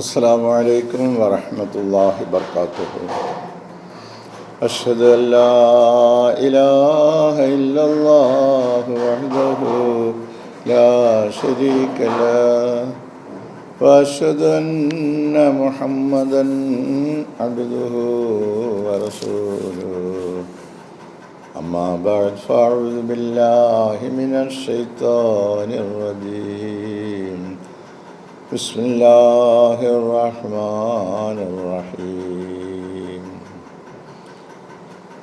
അസ്സലാമു അലൈക്കും വറഹ്മത്തുള്ളാഹി വബറകാതുഹു. അഷ്ഹദു അല്ലാ ഇലാഹ ഇല്ലല്ലാഹു വഹ്ദഹു ലാ ശരീക ലഹു വഅഷ്ഹദു അന്ന മുഹമ്മദൻ അബ്ദുഹു വറസൂലുഹു. അമ്മാ ബഅദ് ഫഅഊദു ബില്ലാഹി മിനശ് ശൈത്വാനിർ റജീം. ബിസ്മില്ലാഹിർ റഹ്മാനിർ റഹീം.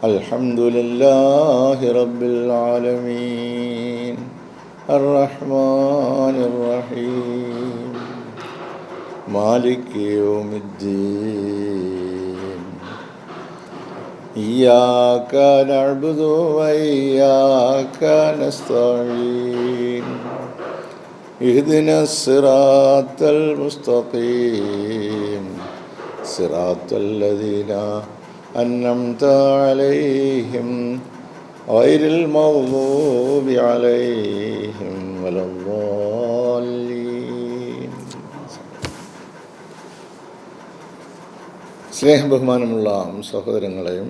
അൽഹംദുലില്ലാഹി റബ്ബിൽ ആലമീൻ അർറഹ്മാനിർ റഹീം മാലികി യൗമിദ്ദീൻ. ഇയ്യാക നഅ്ബുദു വഇയ്യാക നസ്തഈൻ. ഇഹ്ദിന സിറാത്തൽ മുസ്തഖീം സിറാത്തൽ ലദീന അൻഅംത അലൈഹിം ഗൈറിൽ മഗ്ദൂബി അലൈഹിം വലദ്ദാല്ലീൻ. സ്നേഹബഹുമാനമുള്ള സഹോദരങ്ങളെയും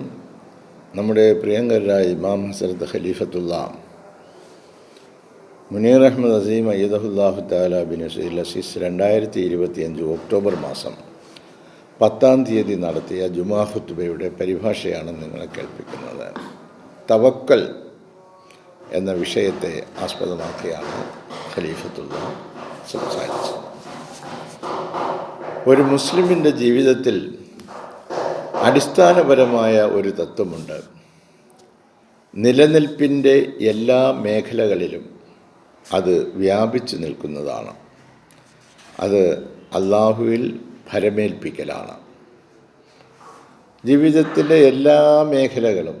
നമ്മുടെ പ്രിയങ്കരായ ഇമാം ഹസ്രത്ത് ഖലീഫത്തുള്ള മുനീർ അഹമ്മദ് അസീം അയ്യദഹുല്ലാഹു തആല ബിൻ നസീൽ അസീസ് 2025 ഒക്ടോബർ മാസം 10-ാം തീയതി നടത്തിയ ജുമാ ഖുത്ബയുടെ പരിഭാഷയാണ് നിങ്ങളെ കേൾപ്പിക്കുന്നത്. തവക്കൽ എന്ന വിഷയത്തെ ആസ്പദമാക്കിയാണ് ഖലീഫത്തുള്ള സംസാരിച്ചത്. ഒരു മുസ്ലിമിൻ്റെ ജീവിതത്തിൽ അടിസ്ഥാനപരമായ ഒരു തത്വമുണ്ട്. നിലനിൽപ്പിൻ്റെ എല്ലാ മേഖലകളിലും അത് വ്യാപിച്ചു നിൽക്കുന്നതാണ്. അത് അള്ളാഹുവിൽ ഭരമേൽപ്പിക്കലാണ്. ജീവിതത്തിൻ്റെ എല്ലാ മേഖലകളും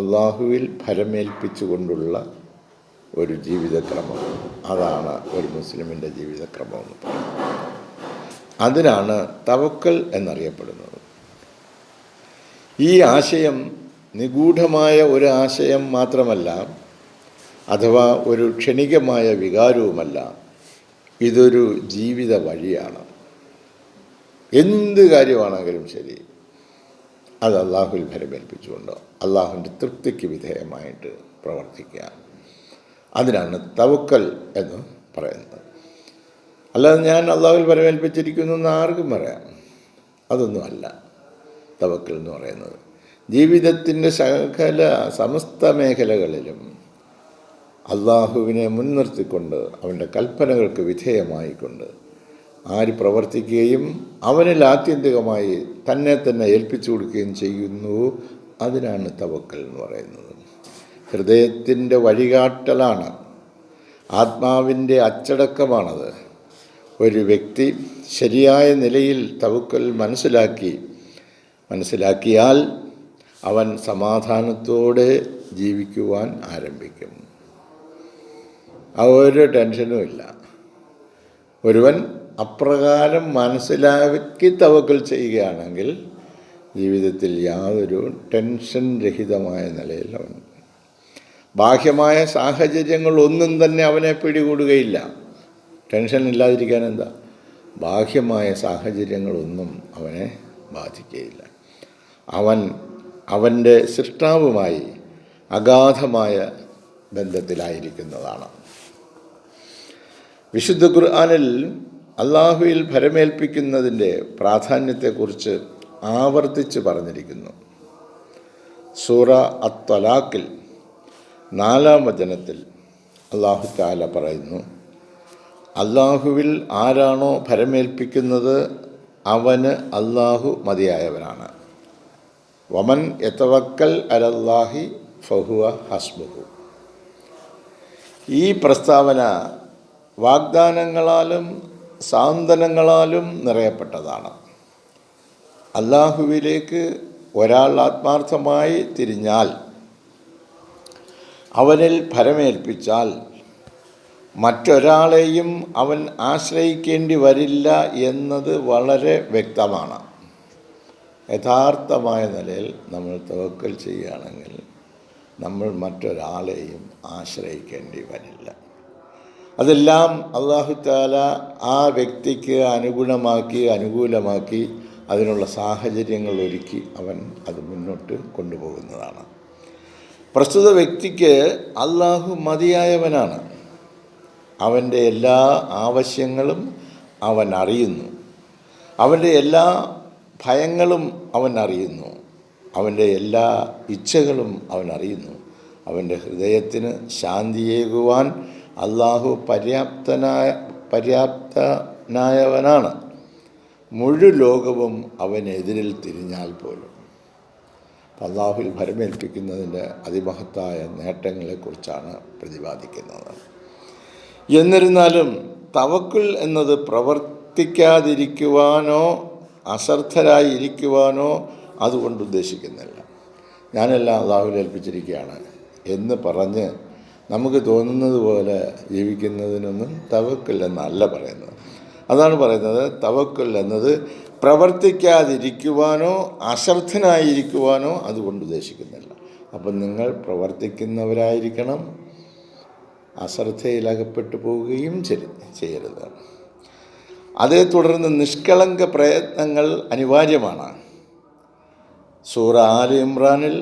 അള്ളാഹുവിൽ ഭരമേൽപ്പിച്ചുകൊണ്ടുള്ള ഒരു ജീവിതക്രമം, അതാണ് ഒരു മുസ്ലിമിൻ്റെ ജീവിതക്രമം എന്ന് പറയുന്നത്. അതിനാണ് തവക്കൽ എന്നറിയപ്പെടുന്നത്. ഈ ആശയം നിഗൂഢമായ ഒരു ആശയം മാത്രമല്ല, അഥവാ ഒരു ക്ഷണികമായ വികാരവുമല്ല. ഇതൊരു ജീവിത വഴിയാണ്. എന്ത് കാര്യമാണെങ്കിലും ശരി, അത് അള്ളാഹുവിൽ ഭരമേൽപ്പിച്ചുകൊണ്ട് അള്ളാഹുവിൻ്റെ തൃപ്തിക്ക് വിധേയമായിട്ട് പ്രവർത്തിക്കുക. അതിനാണ് തവക്കൽ എന്ന് പറയുന്നത്. അല്ലാതെ ഞാൻ അള്ളാഹുവിൽ ഭരമേൽപ്പിച്ചിരിക്കുന്നു എന്ന് ആർക്കും പറയാം. അതൊന്നുമല്ല തവക്കൽ എന്ന് പറയുന്നത്. ജീവിതത്തിൻ്റെ സമസ്ത മേഖലകളിലും അള്ളാഹുവിനെ മുൻനിർത്തിക്കൊണ്ട് അവൻ്റെ കൽപ്പനകൾക്ക് വിധേയമായിക്കൊണ്ട് ആര് പ്രവർത്തിക്കുകയും അവനിൽ ആത്യന്തികമായി തന്നെ ഏൽപ്പിച്ചു കൊടുക്കുകയും ചെയ്യുന്നു, അതിനാണ് തവക്കൽ എന്ന് പറയുന്നത്. ഹൃദയത്തിൻ്റെ വഴികാട്ടലാണ്, ആത്മാവിൻ്റെ അച്ചടക്കമാണത്. ഒരു വ്യക്തി ശരിയായ നിലയിൽ തവക്കൽ മനസ്സിലാക്കിയാൽ അവൻ സമാധാനത്തോടെ ജീവിക്കുവാൻ ആരംഭിക്കും. ഒരു ടെൻഷനും ഇല്ല. ഒരുവൻ അപ്രകാരം മനസ്സിലാക്കി തവക്കൽ ചെയ്യുകയാണെങ്കിൽ ജീവിതത്തിൽ യാതൊരു ടെൻഷൻ രഹിതമായ നിലയിൽ അവൻ, ബാഹ്യമായ സാഹചര്യങ്ങളൊന്നും തന്നെ അവനെ പിടികൂടുകയില്ല. ടെൻഷൻ ഇല്ലാതിരിക്കാൻ എന്താ? ബാഹ്യമായ സാഹചര്യങ്ങളൊന്നും അവനെ ബാധിക്കുകയില്ല. അവൻ്റെ സൃഷ്ടാവുമായി അഗാധമായ ബന്ധത്തിലായിരിക്കുന്നതാണ്. വിശുദ്ധ ഖുർആനിൽ അള്ളാഹുവിൽ ഭരമേൽപ്പിക്കുന്നതിൻ്റെ പ്രാധാന്യത്തെക്കുറിച്ച് ആവർത്തിച്ച് പറഞ്ഞിരിക്കുന്നു. സൂറ അത്ത്-തലാഖിൽ 4-ാം വചനത്തിൽ അള്ളാഹു തആല പറയുന്നു, അള്ളാഹുവിൽ ആരാണോ ഭരമേൽപ്പിക്കുന്നത് അവന് അള്ളാഹു മതിയായവനാണ്. വമൻ യതവക്കൽ അലല്ലാഹി ഫഹുവ ഹസ്ബുഹു. ഈ പ്രസ്താവന വാഗ്ദാനങ്ങളാലും സാന്ത്വനങ്ങളാലും നിറയപ്പെട്ടതാണ്. അള്ളാഹുവിലേക്ക് ഒരാൾ ആത്മാർത്ഥമായി തിരിഞ്ഞാൽ, അവനിൽ ഭരമേൽപ്പിച്ചാൽ മറ്റൊരാളെയും അവൻ ആശ്രയിക്കേണ്ടി വരില്ല എന്നത് വളരെ വ്യക്തമാണ്. യഥാർത്ഥമായ നിലയിൽ നമ്മൾ തവക്കൽ ചെയ്യുകയാണെങ്കിൽ നമ്മൾ മറ്റൊരാളെയും ആശ്രയിക്കേണ്ടി വരില്ല. അതെല്ലാം അല്ലാഹു തആല ആ വ്യക്തിക്ക് അനുകൂലമാക്കി അതിനുള്ള സാഹചര്യങ്ങൾ ഒരുക്കി അവൻ അത് മുന്നോട്ട് കൊണ്ടുപോകുന്നതാണ്. പ്രസ്തുത വ്യക്തിക്ക് അല്ലാഹു മതിയായവനാണ്. അവൻ്റെ എല്ലാ ആവശ്യങ്ങളും അവൻ അറിയുന്നു. അവൻ്റെ എല്ലാ ഭയങ്ങളും അവൻ അറിയുന്നു. അവൻ്റെ എല്ലാ ഇച്ഛകളും അവൻ അറിയുന്നു. അവൻ്റെ ഹൃദയത്തിന് ശാന്തിയേകുവാൻ അല്ലാഹു പര്യാപ്തനായവനാണ്. മുഴു ലോകവും അവനെതിരിൽ തിരിഞ്ഞാൽ പോലും. അല്ലാഹുവിൽ ഭരമേൽപ്പിക്കുന്നതിൻ്റെ അതിമഹത്തായ നേട്ടങ്ങളെക്കുറിച്ചാണ് പ്രതിപാദിക്കുന്നത്. എന്നിരുന്നാലും തവക്കുൽ എന്നത് പ്രവർത്തിക്കാതിരിക്കുവാനോ അശ്രദ്ധരായിരിക്കുവാനോ അതുകൊണ്ട് ഉദ്ദേശിക്കുന്നില്ല. ഞാനെല്ലാം അല്ലാഹുവിൽ ഏൽപ്പിച്ചിരിക്കുകയാണ് എന്ന് പറഞ്ഞ് നമുക്ക് തോന്നുന്നത് പോലെ ജീവിക്കുന്നതിനൊന്നും തവക്കുൽ എന്നല്ല പറയുന്നത്. അതാണ് പറയുന്നത്, തവക്കുൽ എന്നത് പ്രവർത്തിക്കാതിരിക്കുവാനോ അശ്രദ്ധനായിരിക്കുവാനോ അതുകൊണ്ട് ഉദ്ദേശിക്കുന്നില്ല. അപ്പം നിങ്ങൾ പ്രവർത്തിക്കുന്നവരായിരിക്കണം, അശ്രദ്ധയിലകപ്പെട്ടു പോവുകയും ചെയ്യരുത്. അതേ തുടർന്ന് നിഷ്കളങ്ക പ്രയത്നങ്ങൾ അനിവാര്യമാണ്. സൂറ ആൽ ഇമ്രാനിൽ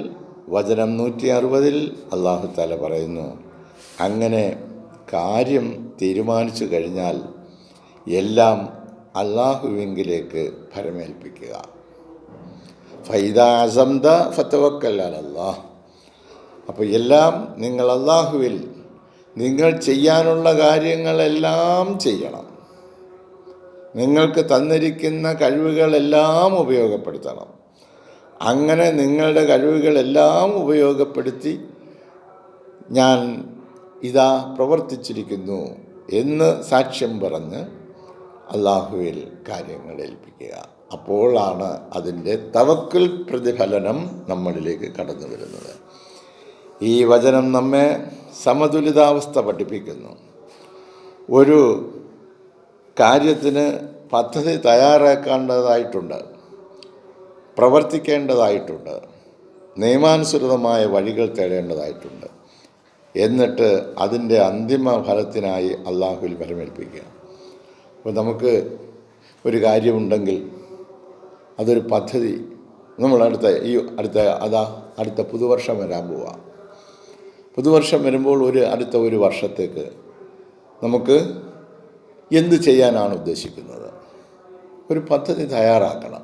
വചനം 160 അല്ലാഹു തആല പറയുന്നു, അങ്ങനെ കാര്യം തീരുമാനിച്ചു കഴിഞ്ഞാൽ എല്ലാം അല്ലാഹുവിങ്കിലേക്ക് ഭരമേൽപ്പിക്കുക. ഫൈദാ അസംത ഫതവക്കൽ അലല്ലാഹ്. അപ്പോൾ എല്ലാം നിങ്ങൾ അല്ലാഹുവിൽ നിങ്ങൾ ചെയ്യാനുള്ള കാര്യങ്ങളെല്ലാം ചെയ്യണം. നിങ്ങൾക്ക് തന്നിരിക്കുന്ന കഴിവുകളെല്ലാം ഉപയോഗപ്പെടുത്തണം. അങ്ങനെ നിങ്ങളുടെ കഴിവുകളെല്ലാം ഉപയോഗപ്പെടുത്തി ഞാൻ ഇതാ പ്രവർത്തിച്ചിരിക്കുന്നു എന്ന് സാക്ഷ്യം പറഞ്ഞ് അല്ലാഹുവിൽ കാര്യങ്ങൾ ഏൽപ്പിക്കുക. അപ്പോഴാണ് അതിൻ്റെ തവക്കുൽ പ്രതിഫലനം നമ്മളിലേക്ക് കടന്നു വരുന്നത്. ഈ വചനം നമ്മെ സമതുലിതാവസ്ഥ പഠിപ്പിക്കുന്നു. ഒരു കാര്യത്തിന് പദ്ധതി തയ്യാറാക്കേണ്ടതായിട്ടുണ്ട്, പ്രവർത്തിക്കേണ്ടതായിട്ടുണ്ട്, നിയമാനുസൃതമായ വഴികൾ തേടേണ്ടതായിട്ടുണ്ട്. എന്നിട്ട് അതിൻ്റെ അന്തിമ ഫലത്തിനായി അല്ലാഹുവിൽ ഭരമേൽപ്പിക്കുക. അപ്പോൾ നമുക്ക് ഒരു കാര്യമുണ്ടെങ്കിൽ അതൊരു പദ്ധതി, നമ്മൾ അടുത്ത പുതുവർഷം വരാൻ പോവാം. പുതുവർഷം വരുമ്പോൾ അടുത്ത ഒരു വർഷത്തേക്ക് നമുക്ക് എന്ത് ചെയ്യാനാണ് ഉദ്ദേശിക്കുന്നത്? ഒരു പദ്ധതി തയ്യാറാക്കണം.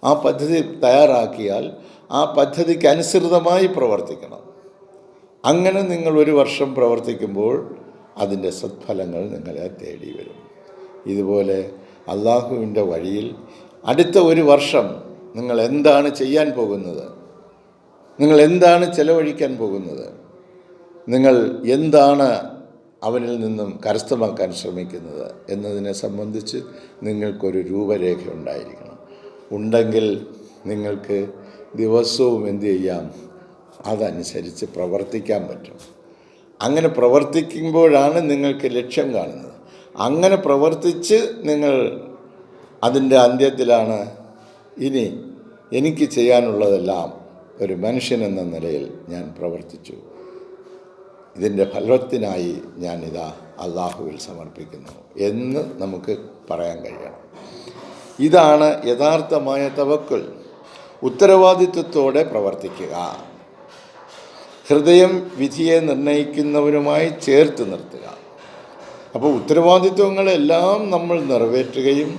ആ പദ്ധതി തയ്യാറാക്കിയാൽ ആ പദ്ധതിക്ക് അനുസൃതമായി പ്രവർത്തിക്കണം. അങ്ങനെ നിങ്ങൾ ഒരു വർഷം പ്രവർത്തിക്കുമ്പോൾ അതിൻ്റെ സത്ഫലങ്ങൾ നിങ്ങളെ തേടി വരും. ഇതുപോലെ അല്ലാഹുവിൻ്റെ വഴിയിൽ അടുത്ത ഒരു വർഷം നിങ്ങൾ എന്താണ് ചെയ്യാൻ പോകുന്നത്? നിങ്ങൾ എന്താണ് ചെലവഴിക്കാൻ പോകുന്നത്? നിങ്ങൾ എന്താണ് അവനിൽ നിന്നും കരസ്ഥമാക്കാൻ ശ്രമിക്കുന്നത് എന്നതിനെ സംബന്ധിച്ച് നിങ്ങൾക്കൊരു രൂപരേഖ ഉണ്ടായിരിക്കണം. ഉണ്ടെങ്കിൽ നിങ്ങൾക്ക് ദിവസവും എന്തു ചെയ്യാം? അതനുസരിച്ച് പ്രവർത്തിക്കാൻ പറ്റും. അങ്ങനെ പ്രവർത്തിക്കുമ്പോഴാണ് നിങ്ങൾക്ക് ലക്ഷ്യം കാണുന്നത്. അങ്ങനെ പ്രവർത്തിച്ച് നിങ്ങൾ അതിൻ്റെ അന്ത്യത്തിലാണ് ഇനി എനിക്ക് ചെയ്യാനുള്ളതെല്ലാം ഒരു മനുഷ്യനെന്ന നിലയിൽ ഞാൻ പ്രവർത്തിച്ചു, ഇതിൻ്റെ ഫലത്തിനായി ഞാനിതാ അല്ലാഹുവിൽ സമർപ്പിക്കുന്നു എന്ന് നമുക്ക് പറയാൻ കഴിയണം. ഇതാണ് യഥാർത്ഥമായ തവക്കുൽ. ഉത്തരവാദിത്വത്തോടെ പ്രവർത്തിക്കുക, ഹൃദയം വിധിയെ നിർണ്ണയിക്കുന്നവരുമായി ചേർത്ത് നിർത്തുക. അപ്പോൾ ഉത്തരവാദിത്വങ്ങളെല്ലാം നമ്മൾ നിറവേറ്റുകയും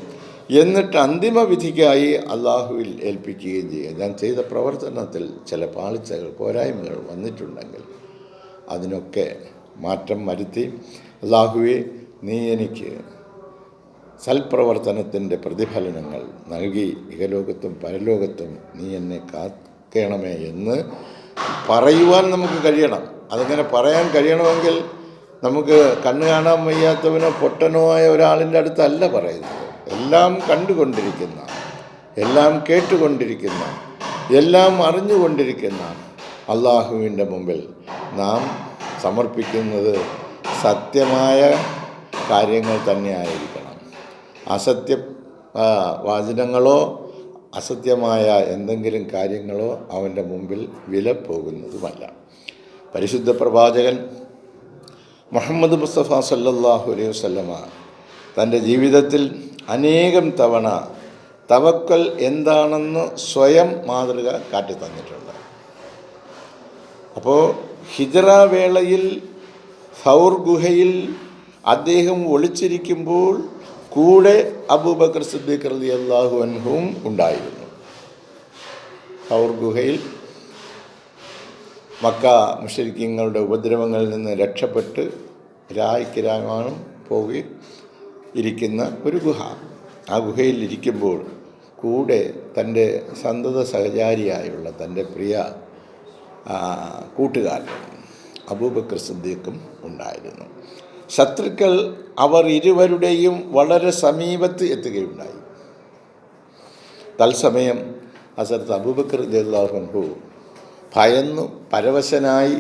എന്നിട്ട് അന്തിമ വിധിക്കായി അല്ലാഹുവിൽ ഏൽപ്പിക്കുകയും ചെയ്യുക. ഞാൻ ചെയ്ത പ്രവർത്തനത്തിൽ ചില പാളിച്ചകൾ, പോരായ്മകൾ വന്നിട്ടുണ്ടെങ്കിൽ അതിനൊക്കെ മാറ്റം വരുത്തി അല്ലാഹുവേ, നീ എനിക്ക് സൽപ്രവർത്തനത്തിൻ്റെ പ്രതിഫലനങ്ങൾ നൽകി ഇഹലോകത്തും പരലോകത്തും നീ എന്നെ കാക്കണമേ എന്ന് പറയുവാൻ നമുക്ക് കഴിയണം. അതിങ്ങനെ പറയാൻ കഴിയണമെങ്കിൽ നമുക്ക് കണ്ണ് കാണാൻ വയ്യാത്തവനോ പൊട്ടനോ ആയ ഒരാളിൻ്റെ അടുത്തല്ല പറയുന്നത്. എല്ലാം കണ്ടുകൊണ്ടിരിക്കുന്ന, എല്ലാം കേട്ടുകൊണ്ടിരിക്കുന്ന, എല്ലാം അറിഞ്ഞുകൊണ്ടിരിക്കുന്ന അല്ലാഹുവിൻ്റെ മുമ്പിൽ നാം സമർപ്പിക്കുന്നത് സത്യമായ കാര്യങ്ങൾ തന്നെ ആയിരിക്കണം. അസത്യ വാചനങ്ങളോ അസത്യമായ എന്തെങ്കിലും കാര്യങ്ങളോ അവൻ്റെ മുമ്പിൽ വില പോകുന്നതുമല്ല. പരിശുദ്ധ പ്രവാചകൻ മുഹമ്മദ് മുസ്തഫ സല്ലല്ലാഹു അലൈഹി വസല്ലമ തൻ്റെ ജീവിതത്തിൽ അനേകം തവണ തവക്കൽ എന്താണെന്ന് സ്വയം മാതൃക കാട്ടിത്തന്നിട്ടുണ്ട്. അപ്പോൾ ഹിജ്റ വേളയിൽ സൗർ ഗുഹയിൽ അദ്ദേഹം ഒളിച്ചിരിക്കുമ്പോൾ കൂടെ അബൂബക്കർ സിദ്ദീഖ് റളിയല്ലാഹു അൻഹുവും ഉണ്ടായിരുന്നു. സൗർ ഗുഹയിൽ മക്ക മുശ്രിക്കീങ്ങളുടെ ഉപദ്രവങ്ങളിൽ നിന്ന് രക്ഷപ്പെട്ട് രായ്ക്കിരാമാനം പോയി ഇരിക്കുന്ന ഒരു ഗുഹ. ആ ഗുഹയിൽ ഇരിക്കുമ്പോൾ കൂടെ തൻ്റെ സന്തത സഹചാരിയായുള്ള തൻ്റെ പ്രിയ കൂട്ടുകാരൻ അബൂബക്കർ സിദ്ദീഖും ഉണ്ടായിരുന്നു. ശത്രുക്കൾ അവർ ഇരുവരുടെയും വളരെ സമീപത്ത് എത്തുകയുണ്ടായി. തത്സമയം ഹസരത്ത് അബൂബക്കർ റളിയല്ലാഹു അൻഹു ഭയന്നു പരവശനായി.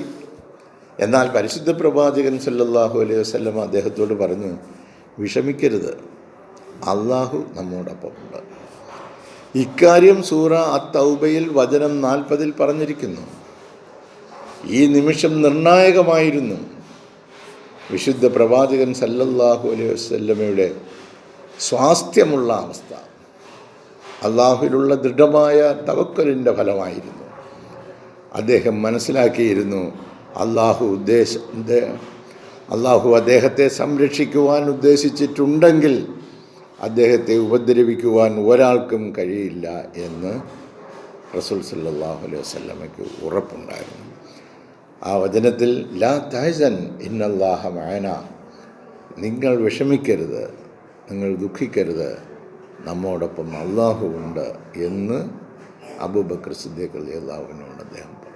എന്നാൽ പരിശുദ്ധ പ്രവാചകൻ സല്ലല്ലാഹു അലൈഹി വസല്ലം അദ്ദേഹത്തോട് പറഞ്ഞു, വിഷമിക്കരുത്, അള്ളാഹു നമ്മോടൊപ്പമുണ്ട്. ഇക്കാര്യം സൂറ അത്തൗബയിൽ വചനം 40 പറഞ്ഞിരിക്കുന്നു. ഈ നിമിഷം നിർണായകമായിരുന്നു. വിശുദ്ധ പ്രവാചകൻ സല്ലല്ലാഹു അലൈഹി വസല്ലമയുടെ സ്വാസ്ഥ്യമുള്ള അവസ്ഥ അള്ളാഹുവിലുള്ള ദൃഢമായ തവക്കലിൻ്റെ ഫലമായിരുന്നു. അദ്ദേഹം മനസ്സിലാക്കിയിരുന്നു, അള്ളാഹു അദ്ദേഹത്തെ സംരക്ഷിക്കുവാൻ ഉദ്ദേശിച്ചിട്ടുണ്ടെങ്കിൽ അദ്ദേഹത്തെ ഉപദ്രവിക്കുവാൻ ഒരാൾക്കും കഴിയില്ല എന്ന് റസൂൽ സല്ലല്ലാഹു അലൈഹി വസല്ലമയ്ക്ക് ഉറപ്പുണ്ടായിരുന്നു. ആ വചനത്തിൽ ലാ തഹ്സൻ ഇന്നല്ലാഹ മഅന, നിങ്ങൾ വിഷമിക്കരുത്, നിങ്ങൾ ദുഃഖിക്കരുത്, നമ്മോടൊപ്പം അള്ളാഹു ഉണ്ട് എന്ന് അബൂബക്കർ സിദ്ദീഖ് റളിയല്ലാഹു അൻഹുവിനോട് അദ്ദേഹം പറഞ്ഞു.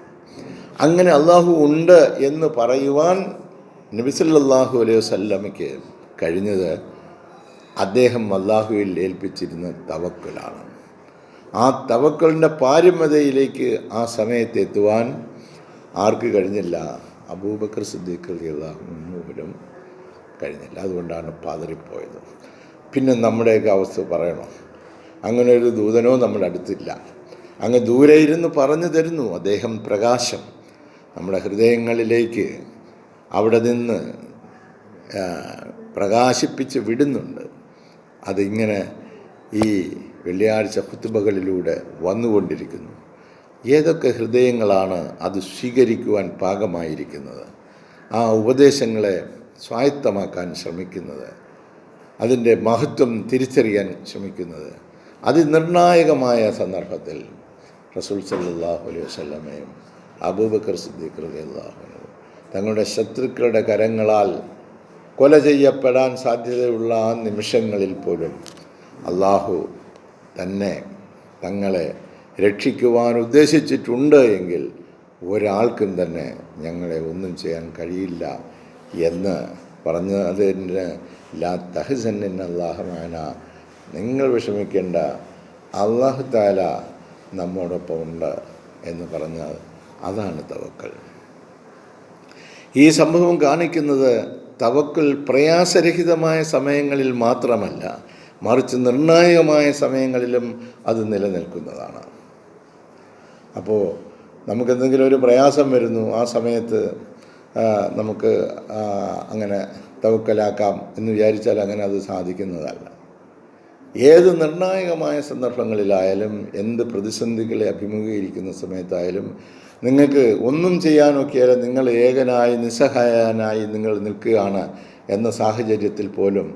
അങ്ങനെ അള്ളാഹു ഉണ്ട് എന്ന് പറയുവാൻ നബി സല്ലല്ലാഹു അലൈഹി വസല്ലമയ്ക്ക് കഴിഞ്ഞത് അദ്ദേഹം അള്ളാഹുവിൽ ഏൽപ്പിച്ചിരുന്ന തവക്കലാണ്. ആ തവക്കലിൻ്റെ പാരമ്യതയിലേക്ക് ആ സമയത്ത് എത്തുവാൻ ആർക്ക് കഴിഞ്ഞില്ല? അബൂബക്കർ സിദ്ദീഖ് റളിയല്ലാഹു അൻഹുവിനും കഴിഞ്ഞില്ല. അതുകൊണ്ടാണ് പതറിപ്പോയത്. പിന്നെ നമ്മുടെയൊക്കെ അവസ്ഥ പറയണോ? അങ്ങനെ ഒരു ദൂതനോ നമ്മുടെ അടുത്തില്ല. അങ്ങ് ദൂരെ ഇരുന്ന് പറഞ്ഞു തരുന്നു. അദ്ദേഹം പ്രകാശം നമ്മുടെ ഹൃദയങ്ങളിലേക്ക് അവിടെ നിന്ന് പ്രകാശിപ്പിച്ച് വിടുന്നുണ്ട്. അതിങ്ങനെ ഈ വെള്ളിയാഴ്ച ഖുത്ബകളിലൂടെ വന്നുകൊണ്ടിരിക്കുന്നു. ഏതൊക്കെ ഹൃദയങ്ങളാണ് അത് സ്വീകരിക്കുവാൻ പാകമായിരിക്കുന്നത്, ആ ഉപദേശങ്ങളെ സ്വായത്തമാക്കാൻ ശ്രമിക്കുന്നത്, അതിൻ്റെ മഹത്വം തിരിച്ചറിയാൻ ശ്രമിക്കുന്നത്. അതിനിർണായകമായ സന്ദർഭത്തിൽ റസൂൽ സല്ലല്ലാഹു അലൈഹി വസല്ലമയും അബൂബക്കർ സിദ്ദീഖ് റളിയല്ലാഹു അൻഹു തങ്ങളുടെ ശത്രുക്കളുടെ കരങ്ങളാൽ കൊല ചെയ്യപ്പെടാൻ സാധ്യതയുള്ള ആ നിമിഷങ്ങളിൽ പോലും അള്ളാഹു തങ്ങളെ രക്ഷിക്കുവാൻ ഉദ്ദേശിച്ചിട്ടുണ്ട് എങ്കിൽ ഒരാൾക്കും തന്നെ ഞങ്ങളെ ഒന്നും ചെയ്യാൻ കഴിയില്ല എന്ന് പറഞ്ഞ് അതിന് ലാ തഹ്സൻ ഇന്നല്ലാഹ മഅന, നിങ്ങൾ വിഷമിക്കേണ്ട, അല്ലാഹു തആല നമ്മോടൊപ്പമുണ്ട് എന്ന് പറഞ്ഞാൽ അതാണ് തവക്കൽ. ഈ സംഭവം കാണിക്കുന്നത് തവക്കൽ പ്രയാസരഹിതമായ സമയങ്ങളിൽ മാത്രമല്ല, മറിച്ച് നിർണായകമായ സമയങ്ങളിലും അത് നിലനിൽക്കുന്നതാണ്. അപ്പോൾ നമുക്കെന്തെങ്കിലും ഒരു പ്രയാസം വരുന്നു, ആ സമയത്ത് നമുക്ക് അങ്ങനെ തവക്കലാക്കാം എന്ന് വിചാരിച്ചാൽ അങ്ങനെ അത് സാധിക്കുന്നതല്ല. ഏത് നിർണായകമായ സന്ദർഭങ്ങളിലായാലും, എന്ത് പ്രതിസന്ധികളെ അഭിമുഖീകരിക്കുന്ന സമയത്തായാലും നിങ്ങൾക്ക് ഒന്നും ചെയ്യാനൊക്കെയാൽ നിങ്ങൾ ഏകനായി നിസ്സഹായനായി നിങ്ങൾ നിൽക്കുകയാണ് എന്ന സാഹചര്യത്തിൽ പോലും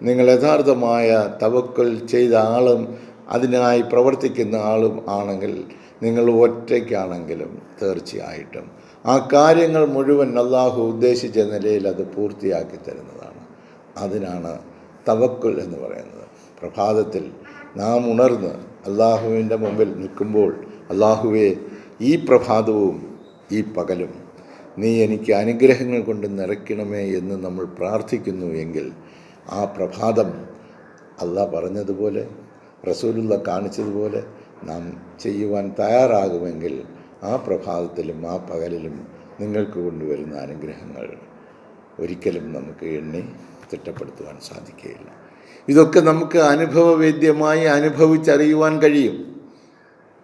നിങ്ങൾ യഥാർത്ഥമായ തവക്കൽ ചെയ്ത ആളും അതിനായി പ്രവർത്തിക്കുന്ന ആളും ആണെങ്കിൽ, നിങ്ങൾ ഒറ്റയ്ക്കാണെങ്കിലും തീർച്ചയായിട്ടും ആ കാര്യങ്ങൾ മുഴുവൻ അള്ളാഹു ഉദ്ദേശിച്ച നിലയിൽ അത് പൂർത്തിയാക്കി തരുന്നതാണ്. അതിനാണ് തവക്കുൽ എന്ന് പറയുന്നത്. പ്രഭാതത്തിൽ നാം ഉണർന്ന് അള്ളാഹുവിൻ്റെ മുമ്പിൽ നിൽക്കുമ്പോൾ, അള്ളാഹുവേ, ഈ പ്രഭാതവും ഈ പകലും നീ എനിക്ക് അനുഗ്രഹങ്ങൾ കൊണ്ട് നിറയ്ക്കണമേ എന്ന് നമ്മൾ പ്രാർത്ഥിക്കുന്നു എങ്കിൽ ആ പ്രഭാതം അള്ളാഹ് പറഞ്ഞതുപോലെ, റസൂലുള്ള കാണിച്ചതുപോലെ നാം ചെയ്യുവാൻ തയ്യാറാകുമെങ്കിൽ ആ പ്രഭാതത്തിലും ആ പകലിലും നിങ്ങൾക്ക് കൊണ്ടുവരുന്ന അനുഗ്രഹങ്ങൾ ഒരിക്കലും നമുക്ക് എണ്ണി തിട്ടപ്പെടുത്തുവാൻ സാധിക്കുകയില്ല. ഇതൊക്കെ നമുക്ക് അനുഭവവേദ്യമായി അനുഭവിച്ചറിയുവാൻ കഴിയും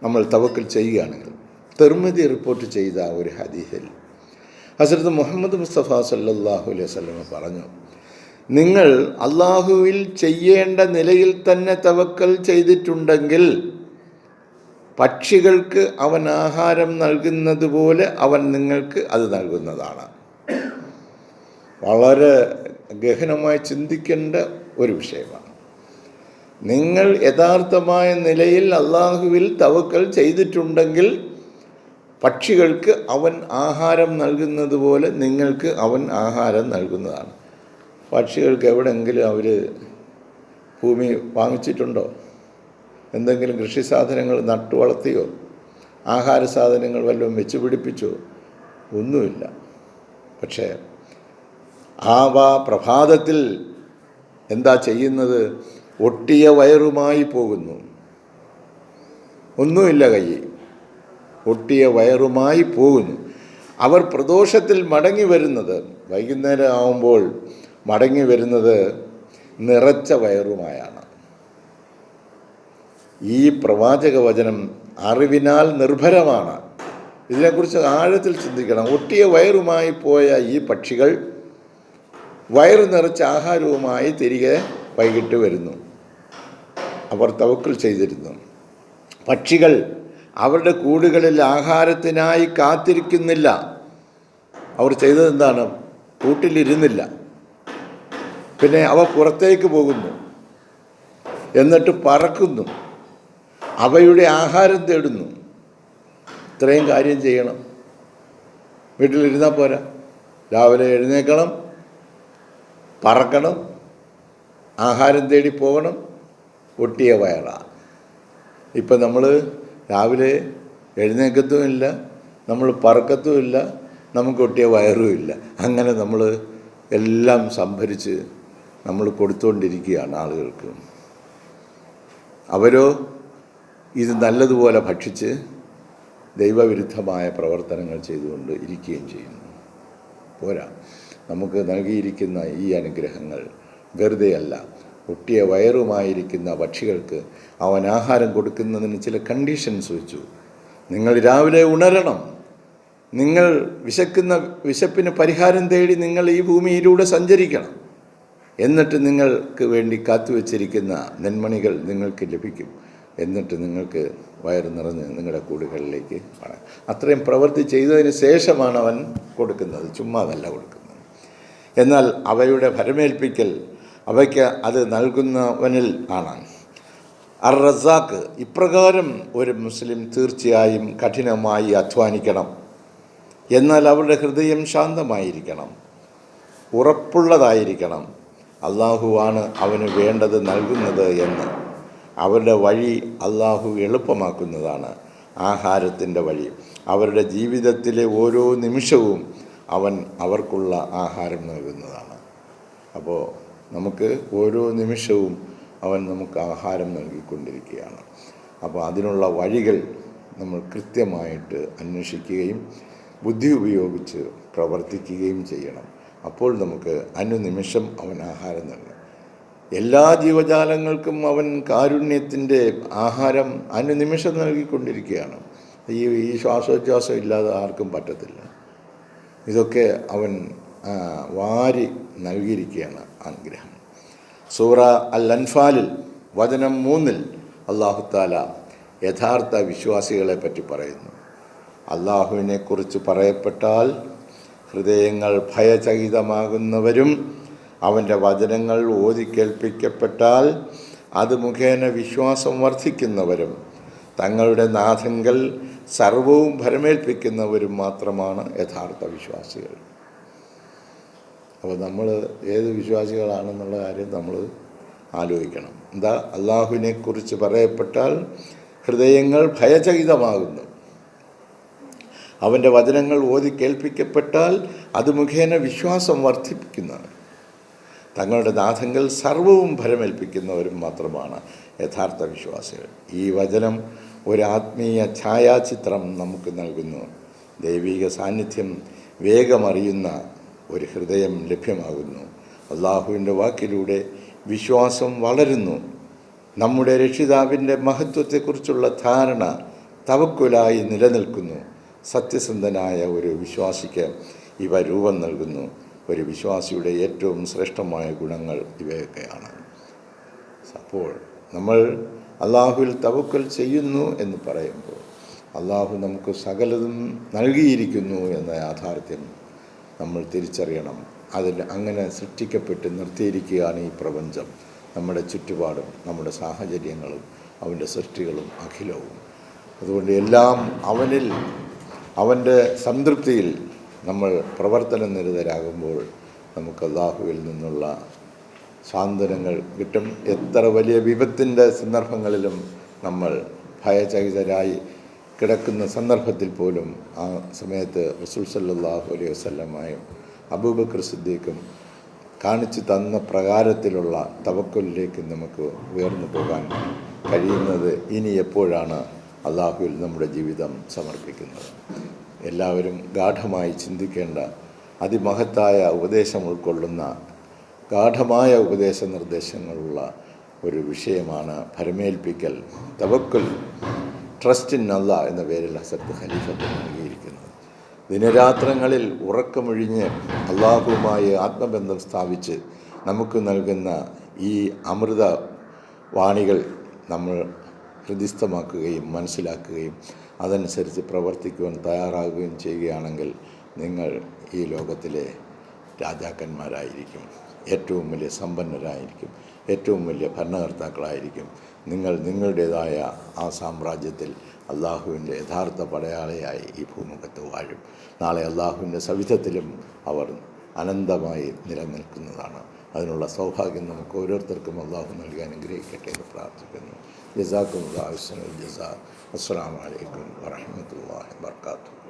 നമ്മൾ തവക്കൽ ചെയ്യുകയാണെങ്കിൽ. തിർമിദി റിപ്പോർട്ട് ചെയ്ത ഒരു ഹദീസിൽ ഹസ്രത്ത് മുഹമ്മദ് മുസ്തഫ സല്ലല്ലാഹു അലൈഹി വസല്ലം പറഞ്ഞു, നിങ്ങൾ അള്ളാഹുവിൽ ചെയ്യേണ്ട നിലയിൽ തന്നെ തവക്കൽ ചെയ്തിട്ടുണ്ടെങ്കിൽ പക്ഷികൾക്ക് അവൻ ആഹാരം നൽകുന്നത് പോലെ അവൻ നിങ്ങൾക്ക് അത് നൽകുന്നതാണ്. വളരെ ഗഹനമായി ചിന്തിക്കേണ്ട ഒരു വിഷയമാണ്. നിങ്ങൾ യഥാർത്ഥമായ നിലയിൽ അള്ളാഹുവിൽ തവക്കൽ ചെയ്തിട്ടുണ്ടെങ്കിൽ പക്ഷികൾക്ക് അവൻ ആഹാരം നൽകുന്നത് പോലെ നിങ്ങൾക്ക് അവൻ ആഹാരം നൽകുന്നതാണ്. പക്ഷികൾക്ക് എവിടെയെങ്കിലും അവർ ഭൂമി വാങ്ങിച്ചിട്ടുണ്ടോ? എന്തെങ്കിലും കൃഷി സാധനങ്ങൾ നട്ടു വളർത്തിയോ? ആഹാര സാധനങ്ങൾ വല്ലതും വെച്ച് പിടിപ്പിച്ചോ? ഒന്നുമില്ല. പക്ഷേ പ്രഭാതത്തിൽ എന്താ ചെയ്യുന്നത്? ഒട്ടിയ വയറുമായി പോകുന്നു. ഒന്നുമില്ല കയ്യിൽ, ഒട്ടിയ വയറുമായി പോകുന്നു. അവർ പ്രദോഷത്തിൽ മടങ്ങി വരുന്നത്, വൈകുന്നേരം ആവുമ്പോൾ മടങ്ങി വരുന്നത് നിറച്ച വയറുമായാണ്. ഈ പ്രവാചക വചനം അറിവിനാൽ നിർഭരമാണ്. ഇതിനെക്കുറിച്ച് ആഴത്തിൽ ചിന്തിക്കണം. ഒട്ടിയ വയറുമായി പോയ ഈ പക്ഷികൾ വയറു നിറച്ച ആഹാരവുമായി തിരികെ വൈകിട്ട് വരുന്നു. അവർ തവക്കൽ ചെയ്തിരുന്നു. പക്ഷികൾ അവരുടെ കൂടുകളിൽ ആഹാരത്തിനായി കാത്തിരിക്കുന്നില്ല. അവർ ചെയ്തത് എന്താണ്? കൂട്ടിലിരുന്നില്ല. പിന്നെ അവ പുറത്തേക്ക് പോകുന്നു, എന്നിട്ട് പറക്കുന്നു, അവയുടെ ആഹാരം തേടുന്നു. ഇത്രയും കാര്യം ചെയ്യണം. വീട്ടിലിരുന്നാൽ പോരാ. രാവിലെ എഴുന്നേൽക്കണം, പറക്കണം, ആഹാരം തേടി പോകണം. ഒട്ടിയ വയറാണ്. ഇപ്പം നമ്മൾ രാവിലെ എഴുന്നേൽക്കത്തുമില്ല, നമ്മൾ പറക്കത്തുമില്ല, നമുക്ക് ഒട്ടിയ വയറുമില്ല. അങ്ങനെ നമ്മൾ എല്ലാം സംഭരിച്ച് നമ്മൾ കൊടുത്തുകൊണ്ടിരിക്കുകയാണ് ആളുകൾക്ക്. അവരോ ഇത് നല്ലതുപോലെ ഭക്ഷിച്ച് ദൈവവിരുദ്ധമായ പ്രവർത്തനങ്ങൾ ചെയ്തുകൊണ്ട് ഇരിക്കുകയും ചെയ്യുന്നു. പോരാ, നമുക്ക് നൽകിയിരിക്കുന്ന ഈ അനുഗ്രഹങ്ങൾ വെറുതെയല്ല. ഒട്ടിയ വയറുമായിരിക്കുന്ന പക്ഷികൾക്ക് അവൻ ആഹാരം കൊടുക്കുന്നതിന് ചില കണ്ടീഷൻസ് വെച്ചു. നിങ്ങൾ രാവിലെ ഉണരണം. നിങ്ങൾ വിശപ്പിന് പരിഹാരം തേടി നിങ്ങൾ ഈ ഭൂമിയിലൂടെ സഞ്ചരിക്കണം. എന്നിട്ട് നിങ്ങൾക്ക് വേണ്ടി കാത്തുവച്ചിരിക്കുന്ന നെന്മണികൾ നിങ്ങൾക്ക് ലഭിക്കും. എന്നിട്ട് നിങ്ങൾക്ക് വയറ് നിറഞ്ഞ് നിങ്ങളുടെ കൂടുകളിലേക്ക് പോകണം. അത്രയും പ്രവൃത്തി ചെയ്തതിന് ശേഷമാണ് അവൻ കൊടുക്കുന്നത്, ചുമ്മാതല്ല കൊടുക്കുന്നത്. എന്നാൽ അവയുടെ ഭരമേൽപ്പിക്കൽ, അവയ്ക്ക് അത് നൽകുന്നവനിൽ ആണ്. അർ റസാഖ്. ഇപ്രകാരം ഒരു മുസ്ലിം തീർച്ചയായും കഠിനമായി അധ്വാനിക്കണം. എന്നാൽ അവരുടെ ഹൃദയം ശാന്തമായിരിക്കണം, ഉറപ്പുള്ളതായിരിക്കണം. അള്ളാഹുവാണ് അവന് വേണ്ടത് നൽകുന്നത് എന്ന്. അവരുടെ വഴി അള്ളാഹു എളുപ്പമാക്കുന്നതാണ്, ആഹാരത്തിൻ്റെ വഴി. അവരുടെ ജീവിതത്തിലെ ഓരോ നിമിഷവും അവൻ അവർക്കുള്ള ആഹാരം നൽകുന്നതാണ്. അപ്പോൾ നമുക്ക് ഓരോ നിമിഷവും അവൻ നമുക്ക് ആഹാരം നൽകിക്കൊണ്ടിരിക്കുകയാണ്. അപ്പോൾ അതിനുള്ള വഴികൾ നമ്മൾ കൃത്യമായിട്ട് അന്വേഷിക്കുകയും ബുദ്ധി ഉപയോഗിച്ച് പ്രവർത്തിക്കുകയും ചെയ്യണം. അപ്പോൾ നമുക്ക് അനുനിമിഷം അവൻ ആഹാരം നൽകും. എല്ലാ ജീവജാലങ്ങൾക്കും അവൻ കാരുണ്യത്തിൻ്റെ ആഹാരം അനുനിമിഷം നൽകിക്കൊണ്ടിരിക്കുകയാണ്. ഈ ശ്വാസോച്ഛ്വാസം ഇല്ലാതെ ആർക്കും പറ്റത്തില്ല. ഇതൊക്കെ അവൻ വാരി നൽകിയിരിക്കുകയാണ് അനുഗ്രഹം. സൂറ അൽ അൻഫാലിൽ വചനം 3 അല്ലാഹു തആല യഥാർത്ഥ വിശ്വാസികളെ പറ്റി പറയുന്നു. അള്ളാഹുവിനെക്കുറിച്ച് പറയപ്പെട്ടാൽ ഹൃദയങ്ങൾ ഭയചകിതമാകുന്നവരും അവൻ്റെ വചനങ്ങൾ ഓതിക്കേൾപ്പിക്കപ്പെട്ടാൽ അത് മുഖേന വിശ്വാസം വർദ്ധിക്കുന്നവരും തങ്ങളുടെ നാഥങ്കൽ സർവവും ഭരമേൽപ്പിക്കുന്നവരും മാത്രമാണ് യഥാർത്ഥ വിശ്വാസികൾ. അപ്പോൾ നമ്മൾ ഏത് വിശ്വാസികളാണെന്നുള്ള കാര്യം നമ്മൾ ആലോചിക്കണം. എന്താ? അള്ളാഹുവിനെക്കുറിച്ച് പറയപ്പെട്ടാൽ ഹൃദയങ്ങൾ ഭയചകിതമാകുന്നു, അവൻ്റെ വചനങ്ങൾ ഓതി കേൾപ്പിക്കപ്പെട്ടാൽ അത് മുഖേന വിശ്വാസം വർദ്ധിപ്പിക്കുന്നവർ തങ്ങളുടെ നാഥങ്കൽ സർവവും ഭരമേൽപ്പിക്കുന്നവരും മാത്രമാണ് യഥാർത്ഥ വിശ്വാസികൾ. ഈ വചനം ഒരു ആത്മീയ ഛായാചിത്രം നമുക്ക് നൽകുന്നു. ദൈവിക സാന്നിധ്യം വേഗമറിയുന്ന ഒരു ഹൃദയം ലഭ്യമാകുന്നു. അള്ളാഹുവിൻ്റെ വാക്കിലൂടെ വിശ്വാസം വളരുന്നു. നമ്മുടെ രക്ഷിതാവിൻ്റെ മഹത്വത്തെക്കുറിച്ചുള്ള ധാരണ തവക്കുലായി നിലനിൽക്കുന്നു. സത്യസന്ധനായ ഒരു വിശ്വാസിക്ക് ഇവ രൂപം നൽകുന്നു. ഒരു വിശ്വാസിയുടെ ഏറ്റവും ശ്രേഷ്ഠമായ ഗുണങ്ങൾ ഇവയൊക്കെയാണ്. അപ്പോൾ നമ്മൾ അള്ളാഹുവിൽ തവക്കൽ ചെയ്യുന്നു എന്ന് പറയുമ്പോൾ അള്ളാഹു നമുക്ക് സകലതും നൽകിയിരിക്കുന്നു എന്ന യാഥാർത്ഥ്യം നമ്മൾ തിരിച്ചറിയണം. അതിൽ അങ്ങനെ സൃഷ്ടിക്കപ്പെട്ട് നിർത്തിയിരിക്കുകയാണ് ഈ പ്രപഞ്ചം, നമ്മുടെ ചുറ്റുപാടും നമ്മുടെ സാഹചര്യങ്ങളും അവൻ്റെ സൃഷ്ടികളും അഖിലവും. അതുകൊണ്ട് എല്ലാം അവനിൽ, അവൻ്റെ സംതൃപ്തിയിൽ നമ്മൾ പ്രവർത്തന നിരതരാകുമ്പോൾ നമുക്ക് അള്ളാഹുവിൽ നിന്നുള്ള സാന്ത്വനങ്ങൾ കിട്ടും. എത്ര വലിയ വിപത്തിൻ്റെ സന്ദർഭങ്ങളിലും നമ്മൾ ഭയചകിതരായി കിടക്കുന്ന സന്ദർഭത്തിൽ പോലും ആ സമയത്ത് റസൂൽ സല്ലല്ലാഹു അലൈഹി വസല്ലമയും അബൂബക്കർ സിദ്ദീഖും കാണിച്ചു തന്ന പ്രകാരത്തിലുള്ള തവക്കുലിലേക്ക് നമുക്ക് ഉയർന്നു പോകാൻ കഴിയുന്നത് ഇനി എപ്പോഴാണ് അള്ളാഹുവിൽ നമ്മുടെ ജീവിതം സമർപ്പിക്കുന്നത്. എല്ലാവരും ഗാഠമായി ചിന്തിക്കേണ്ട അതിമഹത്തായ ഉപദേശം ഉൾക്കൊള്ളുന്ന ഗാഠമായ ഉപദേശ നിർദ്ദേശങ്ങളുള്ള ഒരു വിഷയമാണ് ഭരമേൽപ്പിക്കൽ, തവക്കുൽ, ട്രസ്റ്റ് ഇൻ അല്ലാഹ് എന്ന പേരിൽ ഹസരത്ത് ഖലീഫത്ത് നൽകിയിരിക്കുന്നത്. ദിനരാത്രങ്ങളിൽ ഉറക്കമൊഴിഞ്ഞ് അള്ളാഹുവുമായി ആത്മബന്ധം സ്ഥാപിച്ച് നമുക്ക് നൽകുന്ന ഈ അമൃത വാണികൾ നമ്മൾ ഹൃദിസ്ഥമാക്കുകയും മനസ്സിലാക്കുകയും അതനുസരിച്ച് പ്രവർത്തിക്കുവാൻ തയ്യാറാകുകയും ചെയ്യുകയാണെങ്കിൽ നിങ്ങൾ ഈ ലോകത്തിലെ രാജാക്കന്മാരായിരിക്കും, ഏറ്റവും വലിയ സമ്പന്നരായിരിക്കും, ഏറ്റവും വലിയ ഭരണകർത്താക്കളായിരിക്കും. നിങ്ങൾ നിങ്ങളുടേതായ ആ സാമ്രാജ്യത്തിൽ അള്ളാഹുവിൻ്റെ യഥാർത്ഥ പടയാളിയായി ഈ ഭൂമുഖത്ത് വാഴും. നാളെ അള്ളാഹുവിൻ്റെ സവിധത്തിലും അവർ അനന്തമായി നിലനിൽക്കുന്നതാണ്. അതിനുള്ള സൗഭാഗ്യം നമുക്ക് ഓരോരുത്തർക്കും അള്ളാഹു നൽകി അനുഗ്രഹിക്കട്ടെ എന്ന് പ്രാർത്ഥിക്കുന്നു. ജസാക്കുമുല്ലാഹു ഹുസ്നൽ ജസാ. അസ്സലാമു അലൈക്കും വറഹ്മത്തുള്ളാഹി വബറകാതുഹു.